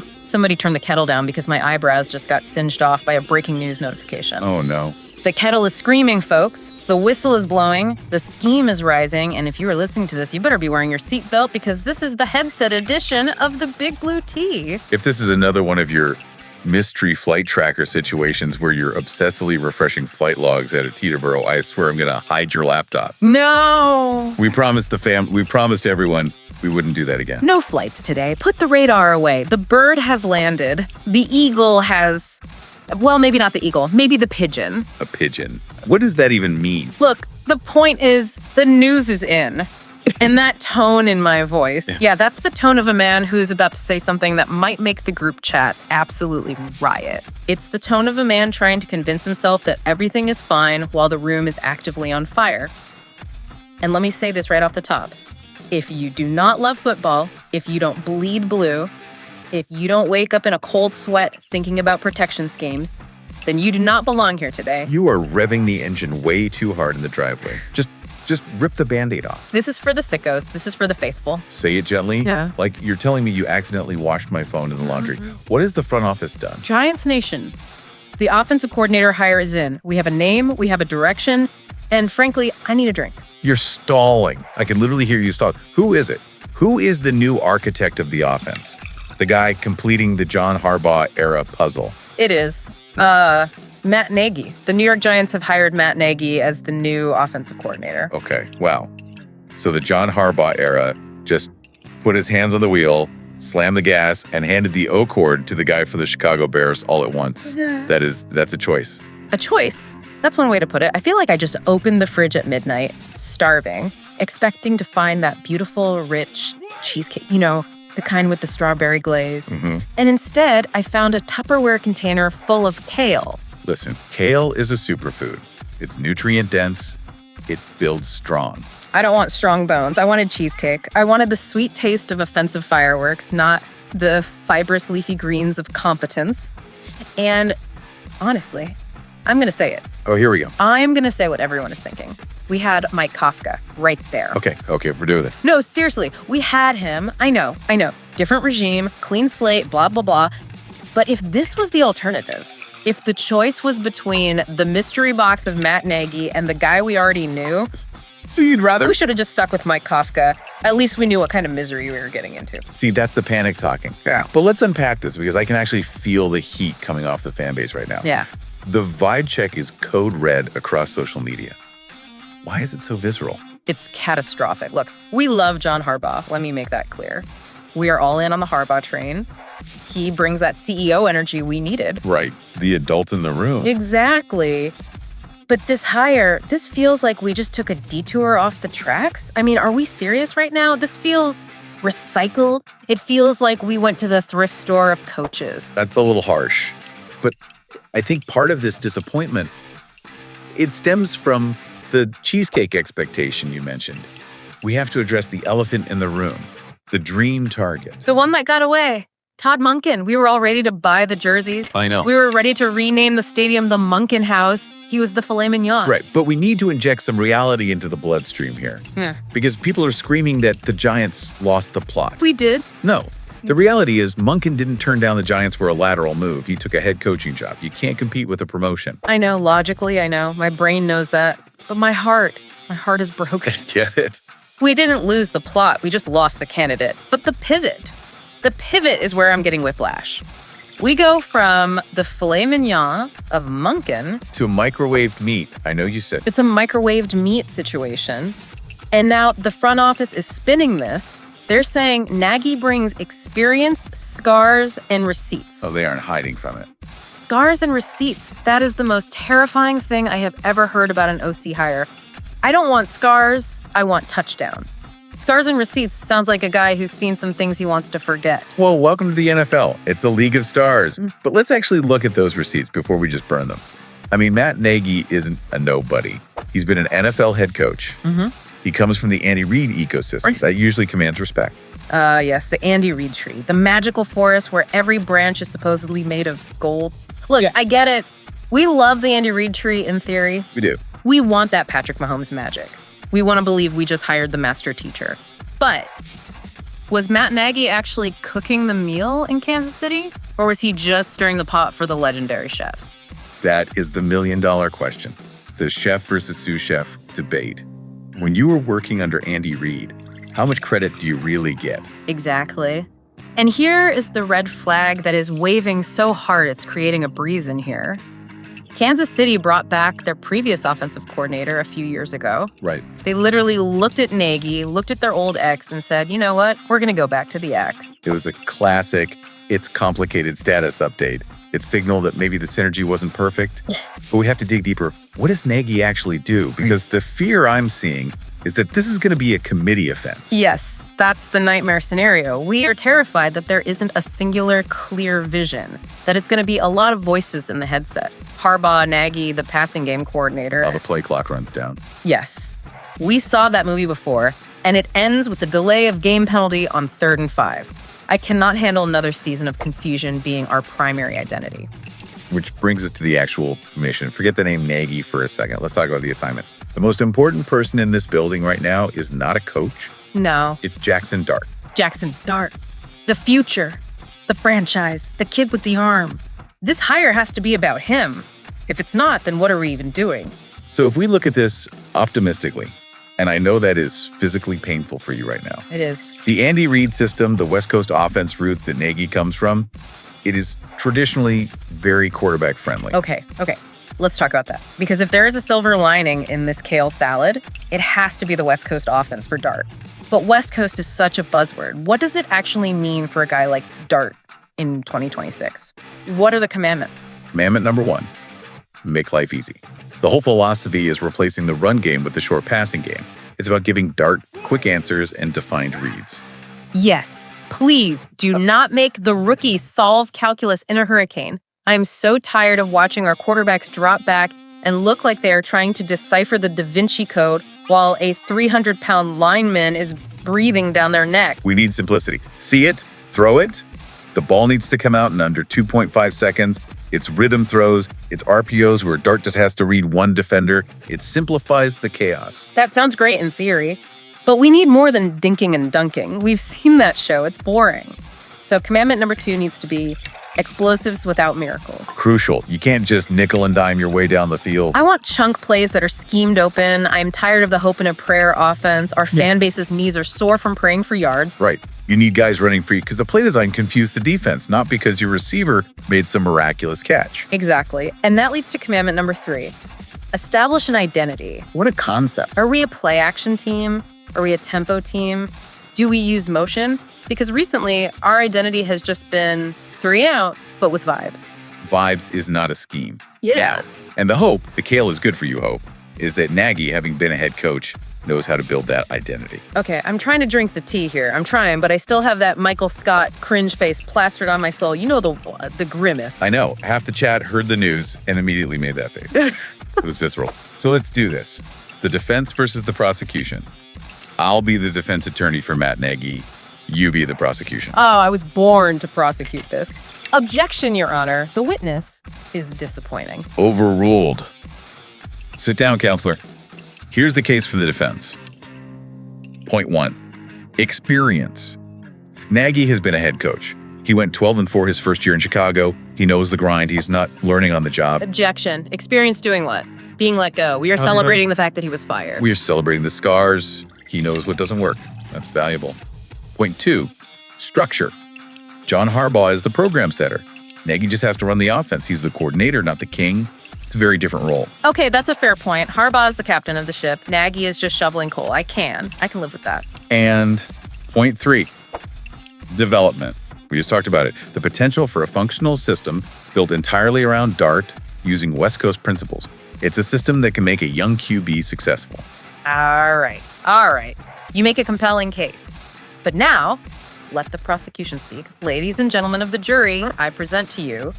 Whew. Somebody turned the kettle down because my eyebrows just got singed off by a breaking news notification. Oh, no. The kettle is screaming, folks. The whistle is blowing. The steam is rising. And if you are listening to this, you better be wearing your seatbelt because this is the headset edition of the Big Blue Tea. If this is another one of your mystery flight tracker situations where you're obsessively refreshing flight logs at a Teterboro, I swear I'm going to hide your laptop. No. We promised everyone we wouldn't do that again. No flights today. Put the radar away. The bird has landed. The eagle has... Well, maybe not the eagle. Maybe the pigeon. A pigeon. What does that even mean? Look, the point is the news is in. And that tone in my voice, yeah, that's the tone of a man who's about to say something that might make the group chat absolutely riot. It's the tone of a man trying to convince himself that everything is fine while the room is actively on fire. And let me say this right off the top. If you do not love football, if you don't bleed blue, if you don't wake up in a cold sweat thinking about protection schemes, then you do not belong here today. You are revving the engine way too hard in the driveway. Just rip the Band-Aid off. This is for the sickos. This is for the faithful. Say it gently. Yeah. Like you're telling me you accidentally washed my phone in the laundry. What has the front office done? Giants Nation. The offensive coordinator hire is in. We have a name, we have a direction, and frankly, I need a drink. You're stalling. I can literally hear you stall. Who is it? Who is the new architect of the offense? The guy completing the John Harbaugh era puzzle. It is. Matt Nagy. The New York Giants have hired Matt Nagy as the new offensive coordinator. Okay, wow. So the John Harbaugh era just put his hands on the wheel, slammed the gas, and handed the O cord to the guy for the Chicago Bears all at once. That's a choice. A choice. That's one way to put it. I feel like I just opened the fridge at midnight, starving, expecting to find that beautiful, rich cheesecake, the kind with the strawberry glaze. Mm-hmm. And instead, I found a Tupperware container full of kale. Listen, kale is a superfood. It's nutrient-dense. It builds strong. I don't want strong bones. I wanted cheesecake. I wanted the sweet taste of offensive fireworks, not the fibrous leafy greens of competence. And honestly, I'm going to say it. Oh, here we go. I'm going to say what everyone is thinking. We had Mike Kafka right there. Okay, we're doing this. No, seriously, we had him. I know. Different regime, clean slate, blah, blah, blah. But if this was the alternative, if the choice was between the mystery box of Matt Nagy and the guy we already knew, so you'd rather... We should have just stuck with Mike Kafka. At least we knew what kind of misery we were getting into. See, that's the panic talking. Yeah. But let's unpack this because I can actually feel the heat coming off the fan base right now. Yeah. The vibe check is code red across social media. Why is it so visceral? It's catastrophic. Look, we love John Harbaugh. Let me make that clear. We are all in on the Harbaugh train. He brings that CEO energy we needed. Right. The adult in the room. Exactly. But this hire, this feels like we just took a detour off the tracks. I mean, are we serious right now? This feels recycled. It feels like we went to the thrift store of coaches. That's a little harsh. But I think part of this disappointment, it stems from the cheesecake expectation you mentioned. We have to address the elephant in the room, the dream target. The one that got away. Todd Monken. We were all ready to buy the jerseys. I know. We were ready to rename the stadium the Monken House. He was the filet mignon. Right, but we need to inject some reality into the bloodstream here. Yeah. Because people are screaming that the Giants lost the plot. We did. No. The reality is Monken didn't turn down the Giants for a lateral move. He took a head coaching job. You can't compete with a promotion. I know, logically, I know. My brain knows that. But my heart is broken. Get it? We didn't lose the plot. We just lost the candidate. But the pivot is where I'm getting whiplash. We go from the filet mignon of Monken to microwaved meat. I know you said. It's a microwaved meat situation. And now the front office is spinning this. They're saying Nagy brings experience, scars, and receipts. Oh, they aren't hiding from it. Scars and receipts. That is the most terrifying thing I have ever heard about an OC hire. I don't want scars. I want touchdowns. Scars and receipts sounds like a guy who's seen some things he wants to forget. Well, welcome to the NFL. It's a league of stars. But let's actually look at those receipts before we just burn them. I mean, Matt Nagy isn't a nobody. He's been an NFL head coach. Mm-hmm. He comes from the Andy Reid ecosystem. That usually commands respect. Yes, the Andy Reid tree. The magical forest where every branch is supposedly made of gold. Look, I get it. We love the Andy Reid tree in theory. We do. We want that Patrick Mahomes magic. We want to believe we just hired the master teacher. But Was Matt Nagy actually cooking the meal in Kansas City? Or was he just stirring the pot for the legendary chef? That is the million-dollar question. The chef versus sous chef debate. When you were working under Andy Reid, how much credit do you really get? Exactly. And here is the red flag that is waving so hard it's creating a breeze in here. Kansas City brought back their previous offensive coordinator a few years ago. Right. They literally looked at Nagy, looked at their old ex, and said, you know what? We're going to go back to the ex. It was a classic, it's complicated status update. It signaled that maybe the synergy wasn't perfect, but we have to dig deeper. What does Nagy actually do? Because the fear I'm seeing is that this is going to be a committee offense. Yes, that's the nightmare scenario. We are terrified that there isn't a singular, clear vision, that it's going to be a lot of voices in the headset. Harbaugh, Nagy, the passing game coordinator. While the play clock runs down. Yes. We saw that movie before, and it ends with the delay of game penalty on 3rd and 5. I cannot handle another season of confusion being our primary identity. Which brings us to the actual mission. Forget the name Nagy for a second. Let's talk about the assignment. The most important person in this building right now is not a coach. No. It's Jaxson Dart. Jaxson Dart. The future. The franchise. The kid with the arm. This hire has to be about him. If it's not, then what are we even doing? So if we look at this optimistically, and I know that is physically painful for you right now. It is. The Andy Reid system, the West Coast offense roots that Nagy comes from, it is traditionally very quarterback friendly. Okay. Let's talk about that. Because if there is a silver lining in this kale salad, it has to be the West Coast offense for Dart. But West Coast is such a buzzword. What does it actually mean for a guy like Dart in 2026? What are the commandments? Commandment number 1, make life easy. The whole philosophy is replacing the run game with the short passing game. It's about giving Dart quick answers and defined reads. Yes, please do not make the rookie solve calculus in a hurricane. I am so tired of watching our quarterbacks drop back and look like they are trying to decipher the Da Vinci Code while a 300-pound lineman is breathing down their neck. We need simplicity. See it, throw it. The ball needs to come out in under 2.5 seconds. It's rhythm throws, it's RPOs where Dart just has to read one defender. It simplifies the chaos. That sounds great in theory, but we need more than dinking and dunking. We've seen that show. It's boring. So commandment number 2 needs to be explosives without miracles. Crucial. You can't just nickel and dime your way down the field. I want chunk plays that are schemed open. I'm tired of the hope and a prayer offense. Our fan base's knees are sore from praying for yards. Right. You need guys running free because the play design confused the defense, not because your receiver made some miraculous catch. Exactly. And that leads to commandment number 3. Establish an identity. What a concept. Are we a play action team? Are we a tempo team? Do we use motion? Because recently, our identity has just been 3 out, but with vibes. Vibes is not a scheme. Yeah. And the hope, the kale is good for you hope, is that Nagy, having been a head coach, knows how to build that identity. Okay, I'm trying to drink the tea here. I'm trying, but I still have that Michael Scott cringe face plastered on my soul. You know, the grimace. I know. Half the chat heard the news and immediately made that face. It was visceral. So let's do this. The defense versus the prosecution. I'll be the defense attorney for Matt Nagy. You be the prosecution. Oh, I was born to prosecute this. Objection, Your Honor. The witness is disappointing. Overruled. Sit down, counselor. Here's the case for the defense. Point 1, experience. Nagy has been a head coach. He went 12-4 his first year in Chicago. He knows the grind. He's not learning on the job. Objection. Experience doing what? Being let go. We are celebrating the fact that he was fired. We are celebrating the scars. He knows what doesn't work. That's valuable. Point 2, structure. John Harbaugh is the program setter. Nagy just has to run the offense. He's the coordinator, not the king. It's a very different role. Okay, that's a fair point. Harbaugh is the captain of the ship. Nagy is just shoveling coal. I can live with that. And point 3, development. We just talked about it. The potential for a functional system built entirely around Dart using West Coast principles. It's a system that can make a young QB successful. All right. You make a compelling case. But now, let the prosecution speak. Ladies and gentlemen of the jury, I present to you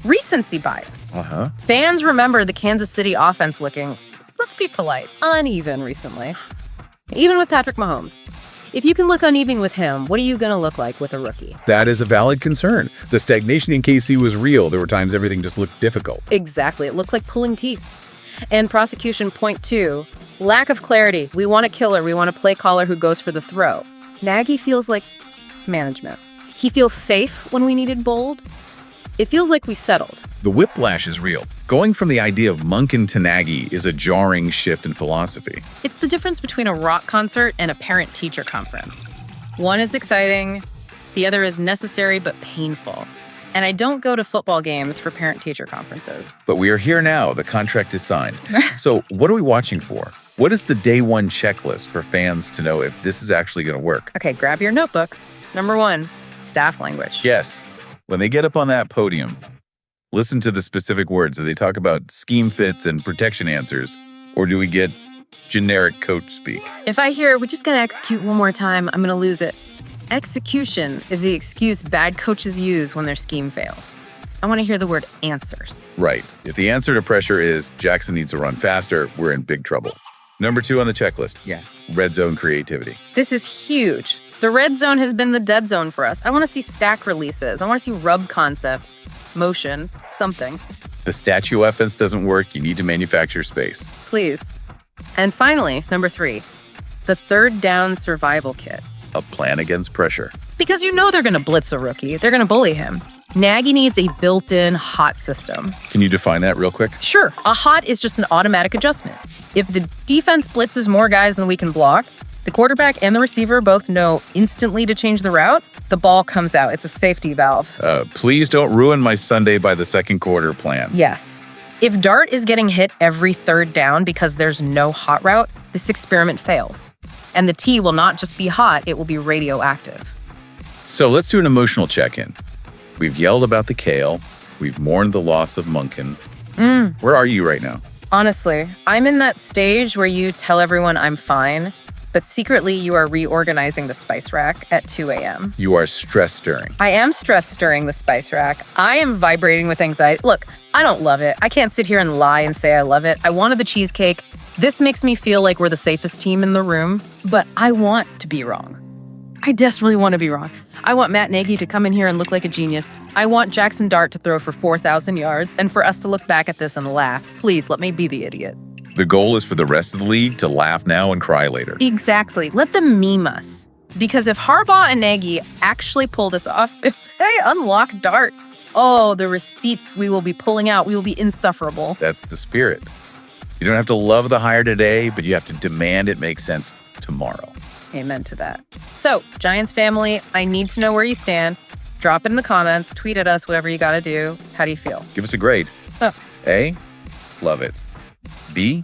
recency bias. Fans remember the Kansas City offense looking, let's be polite, uneven recently. Even with Patrick Mahomes. If you can look uneven with him, what are you going to look like with a rookie? That is a valid concern. The stagnation in KC was real. There were times everything just looked difficult. Exactly. It looked like pulling teeth. And prosecution point 2, lack of clarity. We want a killer. We want a play caller who goes for the throw. Nagy feels like management. He feels safe when we needed bold. It feels like we settled. The whiplash is real. Going from the idea of Munkin to Nagy is a jarring shift in philosophy. It's the difference between a rock concert and a parent-teacher conference. One is exciting, the other is necessary but painful. And I don't go to football games for parent-teacher conferences. But we are here now. The contract is signed. So what are we watching for? What is the day one checklist for fans to know if this is actually going to work? Okay, grab your notebooks. Number 1, staff language. Yes. When they get up on that podium, listen to the specific words. Do they talk about scheme fits and protection answers? Or do we get generic coach speak? If I hear, we're just going to execute one more time, I'm going to lose it. Execution is the excuse bad coaches use when their scheme fails. I want to hear the word answers. Right. If the answer to pressure is Jaxson needs to run faster, we're in big trouble. Number 2 on the checklist. Yeah. Red zone creativity. This is huge. The red zone has been the dead zone for us. I want to see stack releases. I want to see rub concepts, motion, something. The statue offense doesn't work. You need to manufacture space. Please. And finally, number 3, the third down survival kit. A plan against pressure. Because you know they're going to blitz a rookie. They're going to bully him. Nagy needs a built-in hot system. Can you define that real quick? Sure. A hot is just an automatic adjustment. If the defense blitzes more guys than we can block, the quarterback and the receiver both know instantly to change the route, the ball comes out. It's a safety valve. Please don't ruin my Sunday by the second quarter plan. Yes. If Dart is getting hit every third down because there's no hot route, this experiment fails. And the T will not just be hot, it will be radioactive. So let's do an emotional check-in. We've yelled about the kale. We've mourned the loss of Munkin. Where are you right now? Honestly, I'm in that stage where you tell everyone I'm fine, but secretly you are reorganizing the spice rack at 2 a.m. You are stress stirring. I am stress stirring the spice rack. I am vibrating with anxiety. Look, I don't love it. I can't sit here and lie and say I love it. I wanted the cheesecake. This makes me feel like we're the safest team in the room, but I want to be wrong. I desperately want to be wrong. I want Matt Nagy to come in here and look like a genius. I want Jaxson Dart to throw for 4,000 yards and for us to look back at this and laugh. Please, let me be the idiot. The goal is for the rest of the league to laugh now and cry later. Exactly. Let them meme us. Because if Harbaugh and Nagy actually pull this off, if they unlock Dart, oh, the receipts we will be pulling out, we will be insufferable. That's the spirit. You don't have to love the hire today, but you have to demand it makes sense tomorrow. Amen to that. So, Giants family, I need to know where you stand. Drop it in the comments, tweet at us, whatever you got to do. How do you feel? Give us a grade. A, love it. B,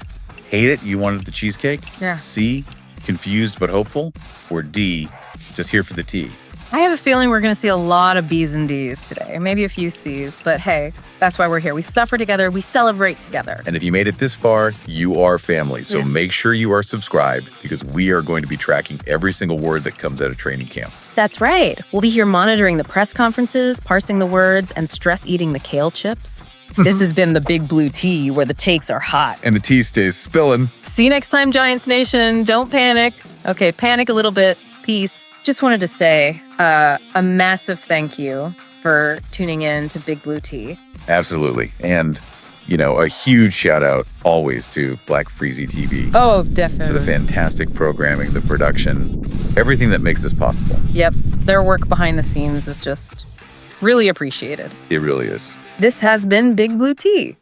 hate it, you wanted the cheesecake? Yeah. C, confused but hopeful? Or D, just here for the tea? I have a feeling we're going to see a lot of B's and D's today, maybe a few C's, but hey, that's why we're here. We suffer together, we celebrate together. And if you made it this far, you are family. So make sure you are subscribed because we are going to be tracking every single word that comes out of training camp. That's right. We'll be here monitoring the press conferences, parsing the words, and stress eating the kale chips. This has been the Big Blue Tea, where the takes are hot. And the tea stays spilling. See you next time, Giants Nation. Don't panic. Okay, panic a little bit. Peace. Just wanted to say a massive thank you for tuning in to Big Blue Tea. Absolutely. And, a huge shout out always to Black Freezy TV. Oh, definitely. For the fantastic programming, the production, everything that makes this possible. Yep. Their work behind the scenes is just really appreciated. It really is. This has been Big Blue Tea.